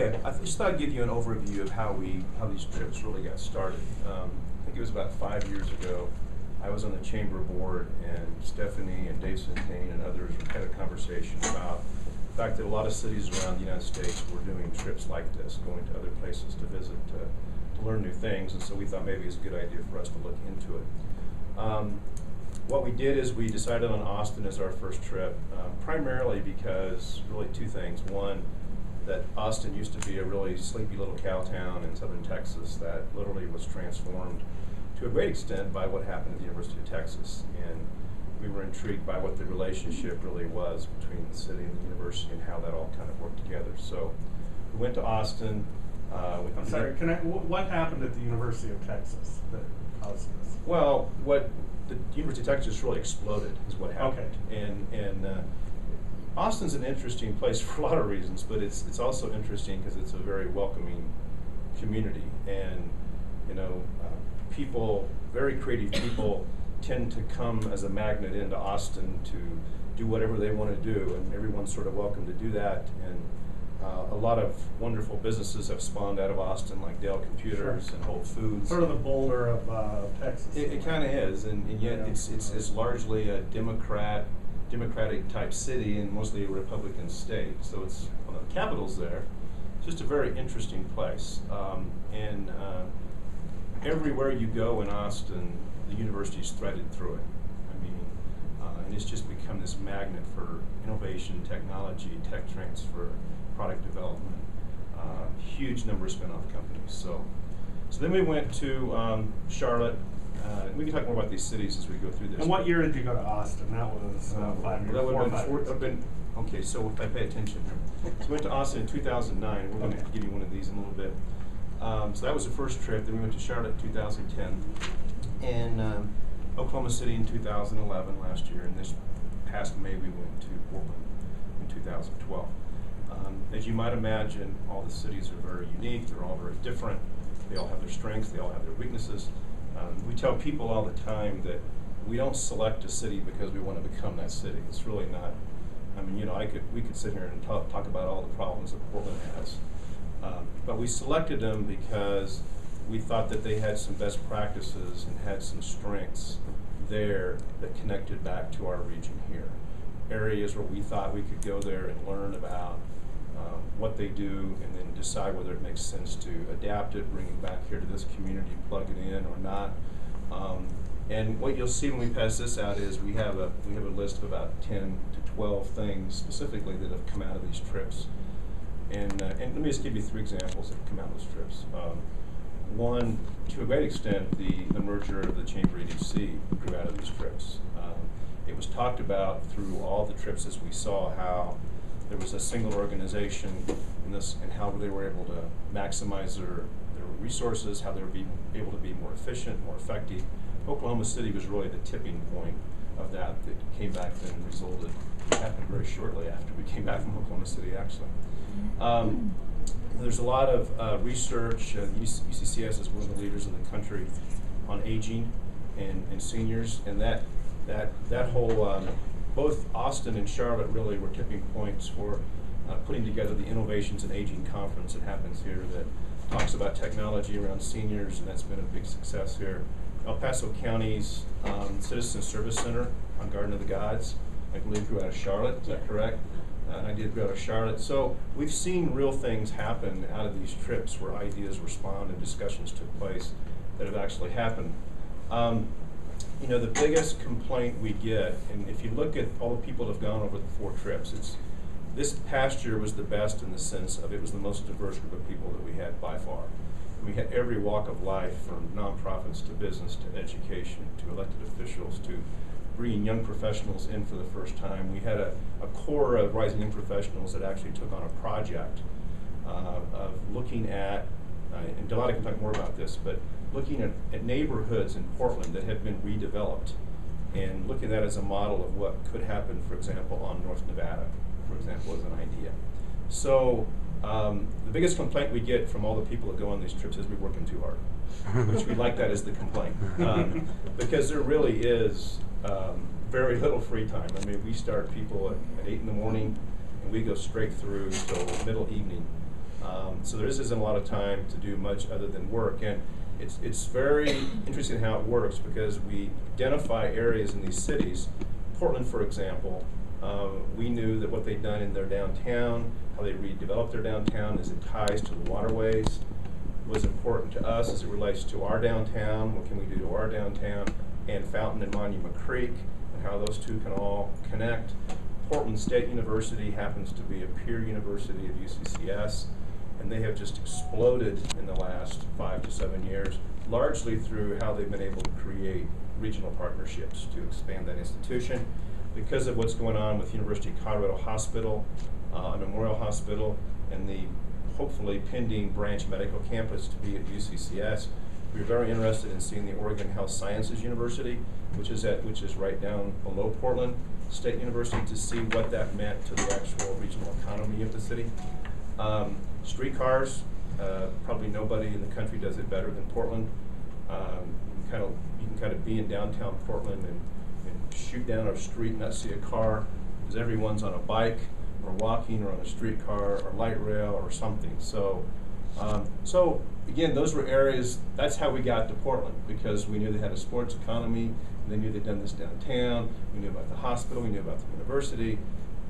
Okay, I just thought I'd give you an overview of how these trips really got started. I think it was about 5 years ago. I was on the chamber board, and Stephanie and Dave Centane and others had a conversation about the fact that a lot of cities around the United States were doing trips like this, going to other places to visit, to learn new things, and so we thought maybe it's a good idea for us to look into it. What we did is we decided on Austin as our first trip, primarily because really two things. One, that Austin used to be a really sleepy little cow town in southern Texas that literally was transformed to a great extent by what happened at the University of Texas. And we were intrigued by what the relationship really was between the city and the university and how that all kind of worked together. So we went to Austin. I'm sorry, what happened at the University of Texas that caused this? Well, what the University of Texas really exploded is what happened. Okay. And Austin's an interesting place for a lot of reasons, but it's also interesting because it's a very welcoming community, and people, very creative people, tend to come as a magnet into Austin to do whatever they want to do, and everyone's sort of welcome to do that. And a lot of wonderful businesses have spawned out of Austin, like Dell Computers Sure. and Whole Foods. Sort of the Boulder of Texas. It kind of is, and yet Yeah. it's largely a Democratic type city and mostly a Republican state. So it's one of the capitals there. It's just a very interesting place. And everywhere you go in Austin, the university's threaded through it. I mean, and it's just become this magnet for innovation, technology, tech transfer, product development. Huge number of spin-off companies. So then we went to Charlotte. We can talk more about these cities as we go through this. And what year did you go to Austin? That was 5 years. That would have been 4 been, okay, so if I pay attention here. So we went to Austin in 2009. We're going to give you one of these in a little bit. So that was the first trip. Then we went to Charlotte in 2010. And Oklahoma City in 2011 last year. And this past May we went to Portland in 2012. As you might imagine, all the cities are very unique. They're all very different. They all have their strengths. They all have their weaknesses. We tell people all the time that we don't select a city because we want to become that city. It's really not. I mean, we could sit here and talk about all the problems that Portland has, but we selected them because we thought that they had some best practices and had some strengths there that connected back to our region here. Areas where we thought we could go there and learn about what they do, and then decide whether it makes sense to adapt it, bring it back here to this community, plug it in or not. And what you'll see when we pass this out is we have a list of about 10 to 12 things specifically that have come out of these trips. And let me just give you 3 examples that have come out of those trips. One, to a great extent, the merger of the Chamber EDC grew out of these trips. It was talked about through all the trips as we saw how there was a single organization in this, and how they were able to maximize their resources, how they were able to be more efficient, more effective. Oklahoma City was really the tipping point of that came back then and resulted. It happened very shortly after we came back from Oklahoma City, actually. There's a lot of research. UCCS is one of the leaders in the country on aging and seniors, and that whole both Austin and Charlotte really were tipping points for putting together the Innovations in Aging Conference that happens here that talks about technology around seniors, and that's been a big success here. El Paso County's Citizen Service Center on Garden of the Gods, I believe, grew out of Charlotte. Is that correct? I did go out of Charlotte. So we've seen real things happen out of these trips where ideas were spawned and discussions took place that have actually happened. The biggest complaint we get, and if you look at all the people that have gone over the 4 trips, this past year was the best in the sense of it was the most diverse group of people that we had by far. We had every walk of life, from nonprofits to business to education to elected officials to bringing young professionals in for the first time. We had a core of rising young professionals that actually took on a project of looking at, and Delata can talk more about this, but looking at neighborhoods in Portland that have been redeveloped and looking at that as a model of what could happen, for example, on North Nevada, for example, as an idea. So the biggest complaint we get from all the people that go on these trips is we're working too hard, which we like that as the complaint, because there really is very little free time. I mean, we start people at 8 in the morning and we go straight through till middle evening. So there isn't a lot of time to do much other than work. And it's very interesting how it works, because we identify areas in these cities. Portland, for example, we knew that what they'd done in their downtown, how they redeveloped their downtown as it ties to the waterways, was important to us as it relates to our downtown. What can we do to our downtown? And Fountain and Monument Creek, and how those two can all connect. Portland State University happens to be a peer university of UCCS, and they have just exploded in the last 5 to 7 years, largely through how they've been able to create regional partnerships to expand that institution. Because of what's going on with University of Colorado Hospital, Memorial Hospital, and the hopefully pending branch medical campus to be at UCCS, we're very interested in seeing the Oregon Health Sciences University, which is right down below Portland State University, to see what that meant to the actual regional economy of the city. Streetcars, probably nobody in the country does it better than Portland. You can kind of be in downtown Portland and shoot down a street and not see a car, because everyone's on a bike or walking or on a streetcar or light rail or something. So again, those were areas. That's how we got to Portland, because we knew they had a sports economy, and they knew they'd done this downtown. We knew about the hospital, we knew about the university,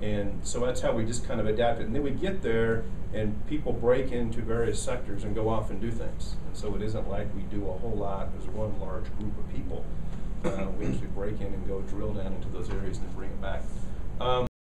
and so that's how we just kind of adapted. And then we get there, and people break into various sectors and go off and do things. And so it isn't like we do a whole lot. There's one large group of people. We actually break in and go drill down into those areas and bring it back.